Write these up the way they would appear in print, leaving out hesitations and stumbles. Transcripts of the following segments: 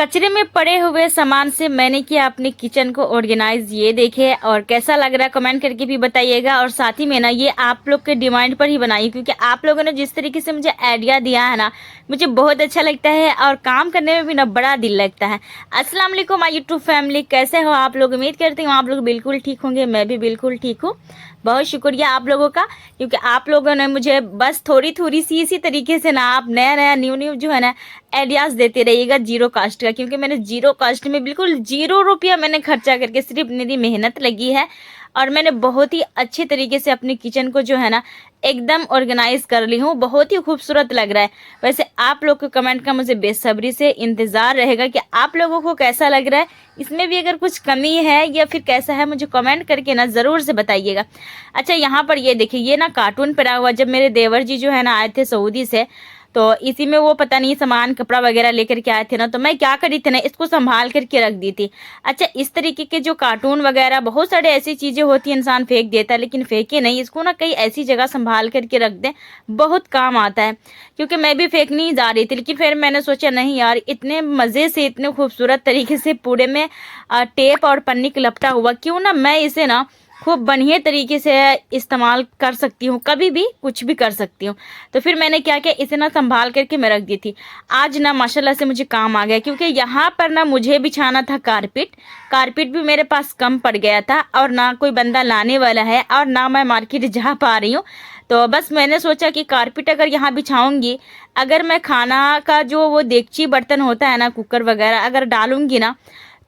कचरे में पड़े हुए सामान से मैंने किया अपने किचन को ऑर्गेनाइज। ये देखे और कैसा लग रहा है कमेंट करके भी बताइएगा। और साथ ही में ना ये आप लोग के डिमांड पर ही बनाई, क्योंकि आप लोगों ने जिस तरीके से मुझे आइडिया दिया है ना, मुझे बहुत अच्छा लगता है और काम करने में भी ना बड़ा दिल लगता है। अस्सलाम वालेकुम माय यूट्यूब फैमिली, कैसे हो आप लोग? उम्मीद करती हूँ आप लोग बिल्कुल ठीक होंगे। मैं भी बिल्कुल ठीक हूँ। बहुत शुक्रिया आप लोगों का, क्योंकि आप लोगों ने मुझे बस थोड़ी थोड़ी सी इसी तरीके से ना आप नया नया न्यू जो है ना आइडियाज देते रहिएगा जीरो कास्ट का। क्योंकि मैंने जीरो कास्ट में बिल्कुल 0 रुपया मैंने खर्चा करके, सिर्फ मेरी मेहनत लगी है और मैंने बहुत ही अच्छे तरीके से अपने किचन को जो है ना एकदम ऑर्गेनाइज कर ली हूँ। बहुत ही खूबसूरत लग रहा है। वैसे आप लोग के कमेंट का मुझे बेसब्री से इंतज़ार रहेगा कि आप लोगों को कैसा लग रहा है। इसमें भी अगर कुछ कमी है या फिर कैसा है, मुझे कमेंट करके ना ज़रूर से बताइएगा। अच्छा, यहाँ पर ये देखिए, ये ना कार्टून पड़ा हुआ, जब मेरे देवर जी जो है ना आए थे सऊदी से, तो इसी में वो पता नहीं सामान कपड़ा वगैरह लेकर के आए थे ना, तो मैं क्या करी थी ना, इसको संभाल करके रख दी थी। अच्छा, इस तरीके के जो कार्टून वगैरह बहुत सारे ऐसी चीज़ें होती हैं इंसान फेंक देता है, लेकिन फेंके नहीं, इसको ना कहीं ऐसी जगह संभाल करके रख दें, बहुत काम आता है। क्योंकि मैं भी फेंकनी ही जा रही थी, लेकिन फिर मैंने सोचा नहीं यार, इतने मज़े से इतने खूबसूरत तरीके से पूरे में टेप और पन्नी का लपटा हुआ, क्यों ना मैं इसे ना खूब बढ़िया तरीके से इस्तेमाल कर सकती हूँ, कभी भी कुछ भी कर सकती हूँ। तो फिर मैंने क्या किया, इसे ना संभाल करके मैं रख दी थी। आज ना माशाल्लाह से मुझे काम आ गया, क्योंकि यहाँ पर ना मुझे बिछाना था कारपेट भी मेरे पास कम पड़ गया था, और ना कोई बंदा लाने वाला है और ना मैं मार्केट जा पा रही हूँ। तो बस मैंने सोचा कि कारपेट अगर यहाँ बिछाऊंगी, अगर मैं खाना का जो वो देगची बर्तन होता है ना, कुकर वगैरह अगर डालूंगी ना,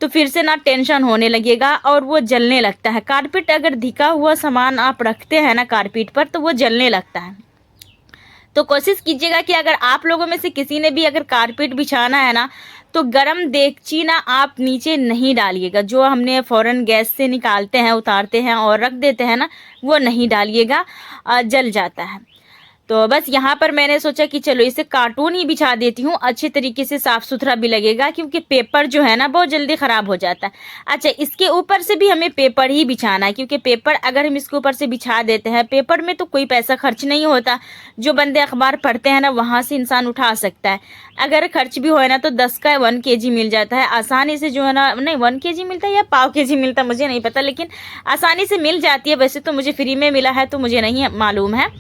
तो फिर से ना टेंशन होने लगेगा और वो जलने लगता है। कारपेट अगर धिका हुआ सामान आप रखते हैं ना कारपेट पर, तो वो जलने लगता है। तो कोशिश कीजिएगा कि अगर आप लोगों में से किसी ने भी अगर कारपेट बिछाना है ना, तो गरम देगची ना आप नीचे नहीं डालिएगा। जो हमने फ़ौरन गैस से निकालते हैं, उतारते हैं और रख देते हैं ना, वो नहीं डालिएगा, जल जाता है। तो बस यहाँ पर मैंने सोचा कि चलो इसे कार्टून ही बिछा देती हूँ, अच्छे तरीके से साफ सुथरा भी लगेगा, क्योंकि पेपर जो है ना बहुत जल्दी ख़राब हो जाता है। अच्छा, इसके ऊपर से भी हमें पेपर ही बिछाना है, क्योंकि पेपर अगर हम इसके ऊपर से बिछा देते हैं, पेपर में तो कोई पैसा खर्च नहीं होता। जो बंदे अखबार पढ़ते हैं ना, वहाँ से इंसान उठा सकता है। अगर खर्च भी हो ना, तो 10 का 1 kg मिल जाता है आसानी से, जो है ना, नहीं 1 kg मिलता है या पाव kg मिलता है मुझे नहीं पता, लेकिन आसानी से मिल जाती है। वैसे तो मुझे फ्री में मिला है, तो मुझे नहीं मालूम है।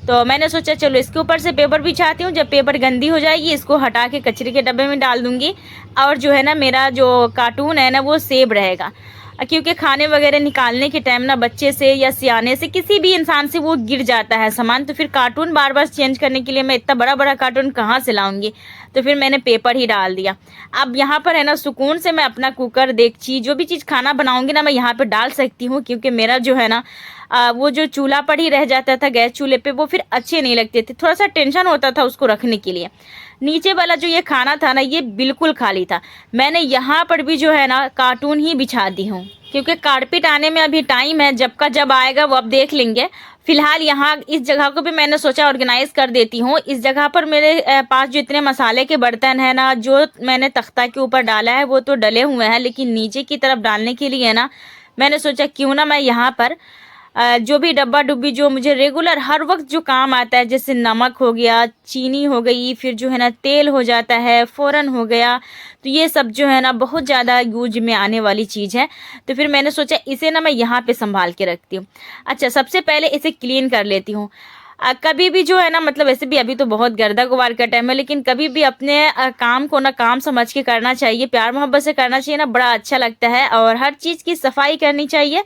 तो मैंने सोचा चलो इसके ऊपर से पेपर बिछाती हूँ। जब पेपर गंदी हो जाएगी, इसको हटा के कचरे के डब्बे में डाल दूंगी, और जो है ना मेरा जो कार्टून है ना वो सेव रहेगा। क्योंकि खाने वगैरह निकालने के टाइम ना बच्चे से या सियाने से, किसी भी इंसान से वो गिर जाता है सामान, तो फिर कार्टून बार बार चेंज करने के लिए मैं इतना बड़ा बड़ा कार्टून कहाँ से लाऊंगी। तो फिर मैंने पेपर ही डाल दिया। अब यहाँ पर है ना सुकून से मैं अपना कुकर, देगची, जो भी चीज़ खाना बनाऊंगी ना, मैं यहाँ पर डाल सकती हूँ। क्योंकि मेरा जो है ना वो जो चूल्हा पर ही रह जाता था गैस चूल्हे पे, वो फिर अच्छे नहीं लगते थे, थोड़ा सा टेंशन होता था उसको रखने के लिए। नीचे वाला जो ये खाना था ना, ये बिल्कुल खाली था। मैंने यहाँ पर भी जो है ना कार्टून ही बिछा दी हूँ, क्योंकि कारपेट आने में अभी टाइम है, जब का जब आएगा वो अब देख लेंगे। फिलहाल यहाँ इस जगह को भी मैंने सोचा ऑर्गेनाइज कर देती हूँ। इस जगह पर मेरे पास जो इतने मसाले के बर्तन है ना, जो मैंने तख्ता के ऊपर डाला है वो तो डले हुए हैं, लेकिन नीचे की तरफ डालने के लिए ना मैंने सोचा क्यों ना मैं यहाँ पर जो भी डब्बा डुब्बी जो मुझे रेगुलर हर वक्त जो काम आता है, जैसे नमक हो गया, चीनी हो गई, फिर जो है ना तेल हो जाता है, फ़ौरन हो गया, तो ये सब जो है ना बहुत ज़्यादा यूज में आने वाली चीज़ है। तो फिर मैंने सोचा इसे ना मैं यहाँ पे संभाल के रखती हूँ। अच्छा, सबसे पहले इसे क्लीन कर लेती हूँ। कभी भी जो है ना, मतलब वैसे भी अभी तो बहुत गर्दा गुबार का टाइम है, लेकिन कभी भी अपने काम को ना काम समझ के करना चाहिए, प्यार मोहब्बत से करना चाहिए ना, बड़ा अच्छा लगता है। और हर चीज़ की सफाई करनी चाहिए,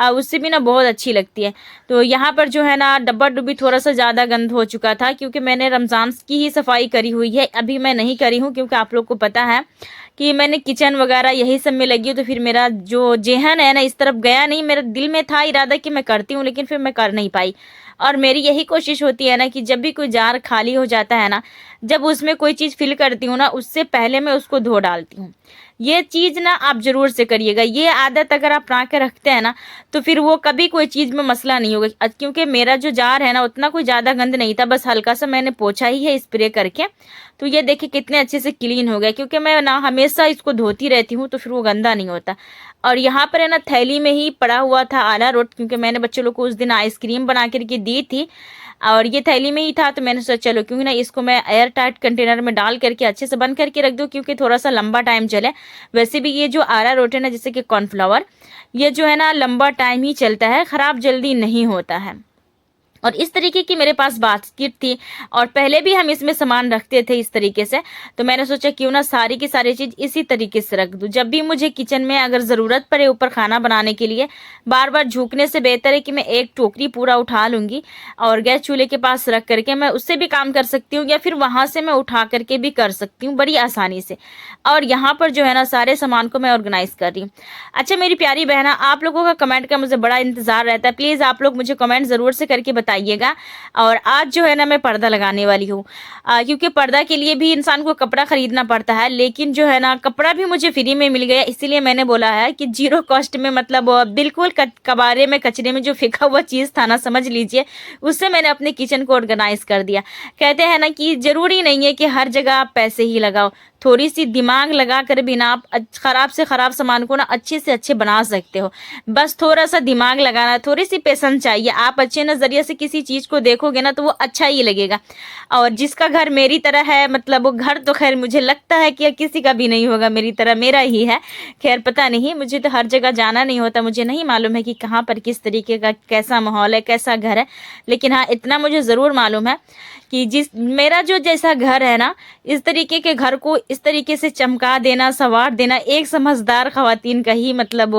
उससे भी ना बहुत अच्छी लगती है। तो यहाँ पर जो है ना डब्बा डुब्बी थोड़ा सा ज़्यादा गंद हो चुका था, क्योंकि मैंने रमज़ान की ही सफाई करी हुई है। अभी मैं नहीं करी हूँ, क्योंकि आप लोग को पता है कि मैंने किचन वगैरह यही सब में लगी हूँ। तो फिर मेरा जो जेहन है ना इस तरफ गया नहीं। मेरे दिल में था इरादा कि मैं करती हूँ, लेकिन फिर मैं कर नहीं पाई। और मेरी यही कोशिश होती है ना कि जब भी कोई जार खाली हो जाता है ना, जब उसमें कोई चीज़ फिल करती हूँ ना, उससे पहले मैं उसको धो डालती हूँ। ये चीज़ ना आप ज़रूर से करिएगा। ये आदत अगर आप बना के रखते हैं ना, तो फिर वो कभी कोई चीज़ में मसला नहीं होगा। क्योंकि मेरा जो जार है ना उतना कोई ज़्यादा गंद नहीं था, बस हल्का सा मैंने पोछा ही है स्प्रे करके। तो ये देखिए कितने अच्छे से क्लीन हो गया, क्योंकि मैं ना हमेशा इसको धोती रहती हूँ, तो फिर वो गंदा नहीं होता। और यहाँ पर है ना थैली में ही पड़ा हुआ था आला रोट, क्योंकि मैंने बच्चों लोग को उस दिन आइसक्रीम बना करके दी थी। और ये थैली में ही था, तो मैंने सोचा चलो क्यों ना इसको मैं एयर टाइट कंटेनर में डाल करके अच्छे से बंद करके रख दूँ, क्योंकि थोड़ा सा लंबा टाइम चले। वैसे भी ये जो अरारोट है ना, जैसे कि कॉर्नफ्लावर, ये जो है ना लंबा टाइम ही चलता है, ख़राब जल्दी नहीं होता है। और इस तरीके की मेरे पास बास्केट थी, और पहले भी हम इसमें सामान रखते थे इस तरीके से। तो मैंने सोचा क्यों ना सारी की सारी चीज़ इसी तरीके से रख दूँ, जब भी मुझे किचन में अगर ज़रूरत पड़े ऊपर खाना बनाने के लिए, बार बार झुकने से बेहतर है कि मैं एक टोकरी पूरा उठा लूँगी और गैस चूल्हे के पास रख करके मैं उससे भी काम कर सकती हूँ, या फिर वहाँ से मैं उठा करके भी कर सकती हूँ बड़ी आसानी से। और यहाँ पर जो है ना सारे सामान को मैं ऑर्गेनाइज कर रही हूँ। अच्छा मेरी प्यारी बहना, आप लोगों का कमेंट का मुझे बड़ा इंतजार रहता है, प्लीज़ आप लोग मुझे कमेंट ज़रूर से करके बताइएगा। और आज जो है ना मैं पर्दा लगाने वाली हूँ, क्योंकि पर्दा के लिए भी इंसान को कपड़ा खरीदना पड़ता है, लेकिन जो है ना कपड़ा भी मुझे फ्री में मिल गया, इसीलिए मैंने बोला है कि जीरो कॉस्ट में, मतलब बिल्कुल कबारे में कचरे में जो फेंका हुआ चीज़ था ना, समझ लीजिए, उससे मैंने अपने किचन को ऑर्गेनाइज कर दिया। कहते हैं ना कि ज़रूरी नहीं है कि हर जगह आप पैसे ही लगाओ, थोड़ी सी दिमाग लगा कर भी ना आप खराब से खराब सामान को ना अच्छे से अच्छे बना सकते हो। बस थोड़ा सा दिमाग लगाना, थोड़ी सी पेशेंस चाहिए। आप अच्छे नज़रिए से किसी चीज़ को देखोगे ना तो वो अच्छा ही लगेगा। और जिसका घर मेरी तरह है, मतलब वो घर तो खैर मुझे लगता है कि किसी का भी नहीं होगा मेरी तरह, मेरा ही है। खैर पता नहीं, मुझे तो हर जगह जाना नहीं होता, मुझे नहीं मालूम है कि कहाँ पर किस तरीके का कैसा माहौल है, कैसा घर है। लेकिन हाँ इतना मुझे ज़रूर मालूम है कि मेरा जो जैसा घर है ना, इस तरीके के घर को इस तरीके से चमका देना, संवार देना एक समझदार खवातीन का ही मतलब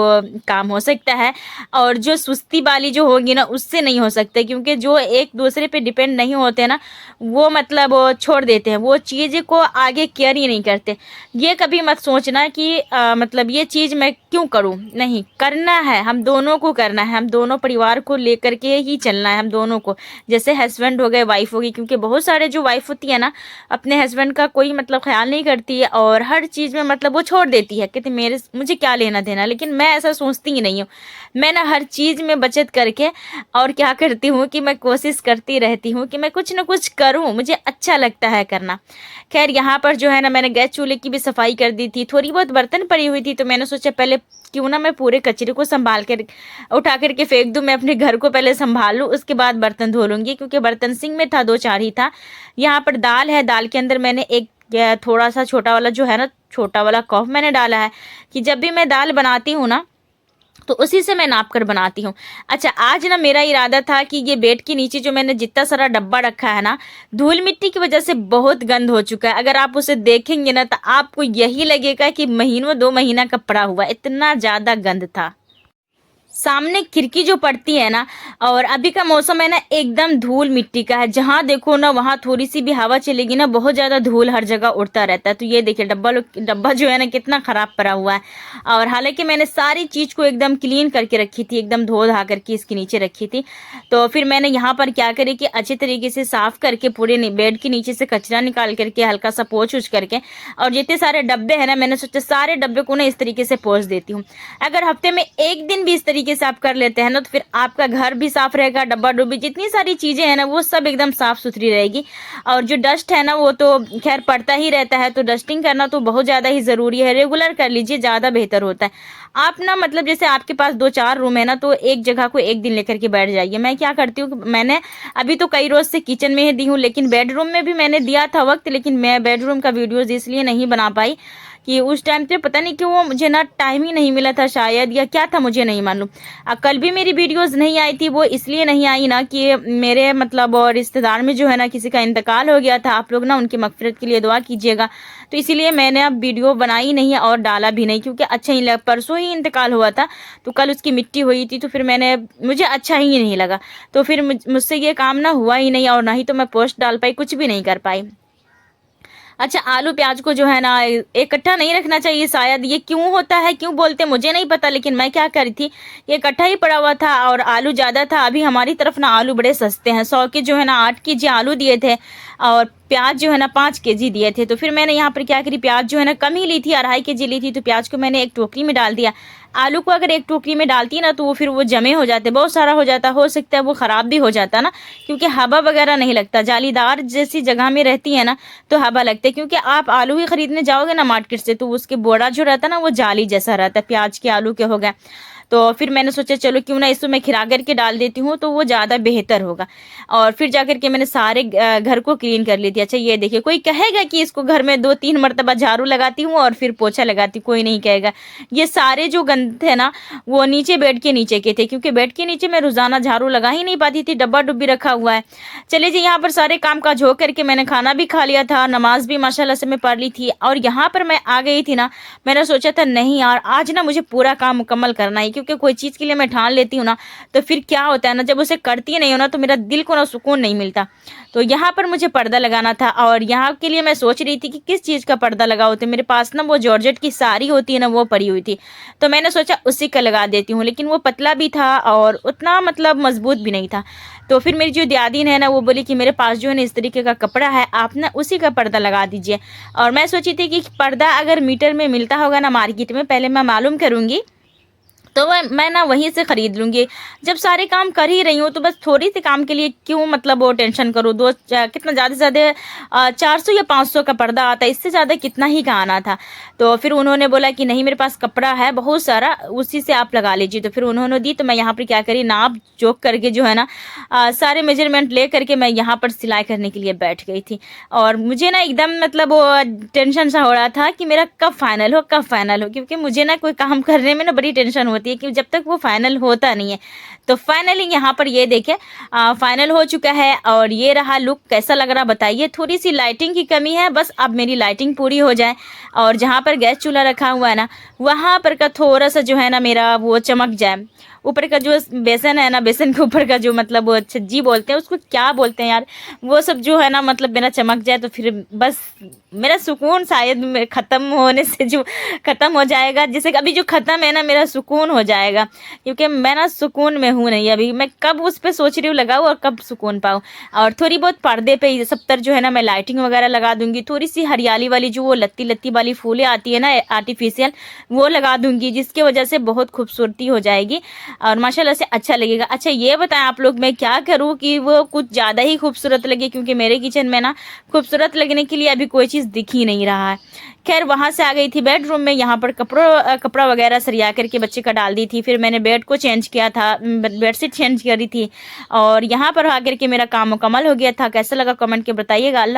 काम हो सकता है। और जो सुस्ती वाली जो होगी ना, उससे नहीं हो सकता, क्योंकि जो एक दूसरे पे डिपेंड नहीं होते ना, वो मतलब छोड़ देते हैं, वो चीज़ को आगे केयर ही नहीं करते। ये कभी मत सोचना कि मतलब ये चीज़ मैं क्यों करूं, नहीं करना है, हम दोनों को करना है, हम दोनों परिवार को लेकर के ही चलना है हम दोनों को। जैसे हस्बैंड हो गए, वाइफ होगी, क्योंकि बहुत सारे जो वाइफ होती है ना, अपने हस्बैंड का कोई मतलब ख्याल नहीं करती है, और हर चीज़ में मतलब वो छोड़ देती है, कहती मुझे क्या लेना देना। लेकिन मैं ऐसा सोचती ही नहीं हूँ। मैं ना हर चीज़ में बचत करके और क्या करती हूँ कि मैं कोशिश करती रहती हूँ कि मैं कुछ ना कुछ करूँ, मुझे अच्छा लगता है करना। खैर यहाँ पर जो है ना मैंने गैस चूल्हे की भी सफाई कर दी थी, थोड़ी बहुत बर्तन पड़ी हुई थी, तो मैंने सोचा पहले क्यों ना मैं पूरे कचरे को संभाल कर उठा करके फेंक दूं, मैं अपने घर को पहले संभाल लूं, उसके बाद बर्तन धो लूंगी, क्योंकि बर्तन सिंक में था, 2-4 ही था। यहाँ पर दाल है, दाल के अंदर मैंने एक थोड़ा सा छोटा वाला जो है ना, छोटा वाला कप मैंने डाला है, कि जब भी मैं दाल बनाती हूँ ना तो उसी से मैं नाप कर बनाती हूँ। अच्छा आज ना मेरा इरादा था कि ये बेड के नीचे जो मैंने जितना सारा डब्बा रखा है ना, धूल मिट्टी की वजह से बहुत गंद हो चुका है। अगर आप उसे देखेंगे ना तो आपको यही लगेगा कि महीनों 2 महीना का पड़ा हुआ, इतना ज़्यादा गंद था। सामने खिड़की जो पड़ती है ना, और अभी का मौसम है ना एकदम धूल मिट्टी का है, जहाँ देखो ना वहाँ थोड़ी सी भी हवा चलेगी ना बहुत ज़्यादा धूल हर जगह उड़ता रहता है। तो ये देखिए डब्बा जो है ना कितना ख़राब पड़ा हुआ है। और हालांकि मैंने सारी चीज़ को एकदम क्लीन करके रखी थी, एकदम धो धा करके इसके नीचे रखी थी। तो फिर मैंने यहाँ पर क्या करी कि अच्छे तरीके से साफ़ करके पूरे बेड के नीचे से कचरा निकाल करके हल्का सा पोंछ उछ करके, और जितने सारे डब्बे हैं ना, मैंने सोचा सारे डब्बे को ना इस तरीके से पोंछ देती हूँ। अगर हफ्ते में एक दिन भी इस तरीके से आप कर लेते हैं ना, तो फिर आपका घर भी साफ रहेगा, डब्बा डुब्बी जितनी सारी चीजें हैं ना वो सब एकदम साफ सुथरी रहेगी। और जो डस्ट है ना वो तो खैर पड़ता ही रहता है, तो डस्टिंग करना तो बहुत ज्यादा ही जरूरी है, रेगुलर कर लीजिए, ज्यादा बेहतर होता है। आप ना मतलब जैसे आपके पास 2-4 रूम है ना, तो एक जगह को एक दिन लेकर के बैठ जाइए। मैं क्या करती हूँ, मैंने अभी तो कई रोज से किचन में ही दी हूँ, लेकिन बेडरूम में भी मैंने दिया था वक्त, लेकिन मैं बेडरूम का वीडियोज इसलिए नहीं बना पाई कि उस टाइम पे पता नहीं क्यों मुझे ना टाइम ही नहीं मिला था शायद, या क्या था मुझे नहीं मालूम। कल भी मेरी वीडियोस नहीं आई थी, वो इसलिए नहीं आई ना कि मेरे मतलब और रिश्तेदार में जो है ना किसी का इंतकाल हो गया था। आप लोग ना उनकी मगफिरत के लिए दुआ कीजिएगा। तो इसीलिए मैंने अब वीडियो बनाई नहीं है और डाला भी नहीं, क्योंकि अच्छा ही लगा। परसों ही इंतकाल हुआ था, तो कल उसकी मिट्टी हुई थी, तो फिर मुझे अच्छा ही नहीं लगा, तो फिर मुझसे ये काम ना हुआ ही नहीं, और ना ही तो मैं पोस्ट डाल पाई, कुछ भी नहीं कर पाई। अच्छा आलू प्याज को जो है ना इकट्ठा नहीं रखना चाहिए, शायद ये क्यों होता है, क्यों बोलते मुझे नहीं पता, लेकिन मैं क्या करी थी, ये इकट्ठा ही पड़ा हुआ था और आलू ज़्यादा था। अभी हमारी तरफ ना आलू बड़े सस्ते हैं, 100 के जो है ना 8 केजी आलू दिए थे, और प्याज जो है ना 5 केजी दिए थे। तो फिर मैंने यहाँ पर क्या करी, प्याज जो है ना कम ही ली थी, 2.5 केजी ली थी, तो प्याज को मैंने एक टोकरी में डाल दिया। आलू को अगर एक टोकरी में डालती ना तो वो फिर वो जमे हो जाते, बहुत सारा हो जाता, हो सकता है वो ख़राब भी हो जाता ना, क्योंकि हवा वगैरह नहीं लगता, जालीदार जैसी जगह में रहती है ना तो हवा लगता है। क्योंकि आप आलू ही खरीदने जाओगे ना मार्केट से, तो उसके बोरा जो रहता है ना वो जाली जैसा रहता है, प्याज के आलू के हो गए। तो फिर मैंने सोचा चलो क्यों ना इसको मैं खिरा करके डाल देती हूँ तो वो ज़्यादा बेहतर होगा। और फिर जाकर के मैंने सारे घर को क्लीन कर ली थी। अच्छा ये देखिए, कोई कहेगा कि इसको घर में 2-3 मरतबा झाड़ू लगाती हूँ और फिर पोछा लगाती हूँ, कोई नहीं कहेगा। ये सारे जो गंद थे ना वो नीचे बेड के नीचे के थे, क्योंकि बेड के नीचे मैं रोजाना झाड़ू लगा ही नहीं पाती थी, डब्बा डुब्बी रखा हुआ है। चलिए जी, यहाँ पर सारे काम काज हो करके मैंने खाना भी खा लिया था, नमाज भी माशाल्लाह से मैं पढ़ ली थी, और यहाँ पर मैं आ गई थी ना, मैंने सोचा था नहीं यार आज ना मुझे पूरा काम मुकम्मल करना है, क्योंकि कोई चीज़ के लिए मैं ठान लेती हूँ ना तो फिर क्या होता है ना, जब उसे करती नहीं हो ना तो मेरा दिल को ना सुकून नहीं मिलता। तो यहाँ पर मुझे पर्दा लगाना था, और यहाँ के लिए मैं सोच रही थी कि किस चीज़ का पर्दा लगाओ, तो मेरे पास ना वो जॉर्जेट की साड़ी होती है ना वो पड़ी हुई थी, तो मैंने सोचा उसी का लगा देती हूँ, लेकिन वो पतला भी था और उतना मतलब मजबूत भी नहीं था। तो फिर मेरी जो दादी है ना वो बोली कि मेरे पास जो है ना इस तरीके का कपड़ा है, आप ना उसी का पर्दा लगा दीजिए। और मैं सोची थी कि पर्दा अगर मीटर में मिलता होगा ना मार्केट में, पहले मैं मालूम करूँगी तो मैं ना वहीं से खरीद लूँगी। जब सारे काम कर ही रही हूँ तो बस थोड़ी सी काम के लिए क्यों मतलब वो टेंशन करूँ। कितना ज़्यादा से ज़्यादा 400 या 500 का पर्दा आता है, इससे ज़्यादा कितना ही का आना था। तो फिर उन्होंने बोला कि नहीं मेरे पास कपड़ा है बहुत सारा, उसी से आप लगा लीजिए। तो फिर उन्होंने दी, तो मैं यहाँ पर क्या करी, नाप जोक करके जो है ना सारे मेजरमेंट ले करके मैं यहाँ पर सिलाई करने के लिए बैठ गई थी। और मुझे ना एकदम मतलब वो टेंशन सा हो रहा था कि मेरा कब फाइनल हो, कब फाइनल हो, क्योंकि मुझे ना कोई काम करने में ना बड़ी टेंशन होती है कि जब तक वो फाइनल होता नहीं है। तो फाइनली यहाँ पर ये देखे फाइनल हो चुका है, और ये रहा लुक। कैसा लग रहा बताइए। थोड़ी सी लाइटिंग की कमी है, बस अब मेरी लाइटिंग पूरी हो जाए, और जहाँ पर गैस चूल्हा रखा हुआ है ना वहाँ पर का थोड़ा सा जो है ना मेरा वो चमक जाए। ऊपर का जो बेसन है ना, बेसन के ऊपर का जो मतलब वो छज्जी बोलते हैं, उसको क्या बोलते हैं यार, वो सब जो है ना मतलब मेरा चमक जाए, तो फिर बस मेरा सुकून शायद ख़त्म होने से जो ख़त्म हो जाएगा, जैसे अभी जो ख़त्म है ना मेरा सुकून हो जाएगा, क्योंकि मैं ना सुकून में हूँ नहीं अभी। मैं कब उस पर सोच रही हूँ लगाऊँ और कब सुकून पाऊँ। और थोड़ी बहुत पर्दे पे सब तर जो है ना मैं लाइटिंग वगैरह लगा दूँगी, थोड़ी सी हरियाली वाली जो वो लत्ती लत्ती वाली फूलें आती है ना आर्टिफिशियल, वो लगा दूँगी, जिसकी वजह से बहुत खूबसूरती हो जाएगी और माशाल्लाह से अच्छा लगेगा। अच्छा ये बताएं आप लोग मैं क्या करूं कि वो कुछ ज़्यादा ही खूबसूरत लगे, क्योंकि मेरे किचन में ना खूबसूरत लगने के लिए अभी कोई चीज़ दिख ही नहीं रहा है। खैर वहाँ से आ गई थी बेडरूम में, यहाँ पर कपड़ा वगैरह सरिया करके बच्चे का डाल दी थी, फिर मैंने बेड को चेंज किया था, बेडशीट चेंज करी थी, और यहाँ पर आकर के मेरा काम मुकम्मल हो गया था। कैसा लगा कमेंट के बताइएगा। अल्लाह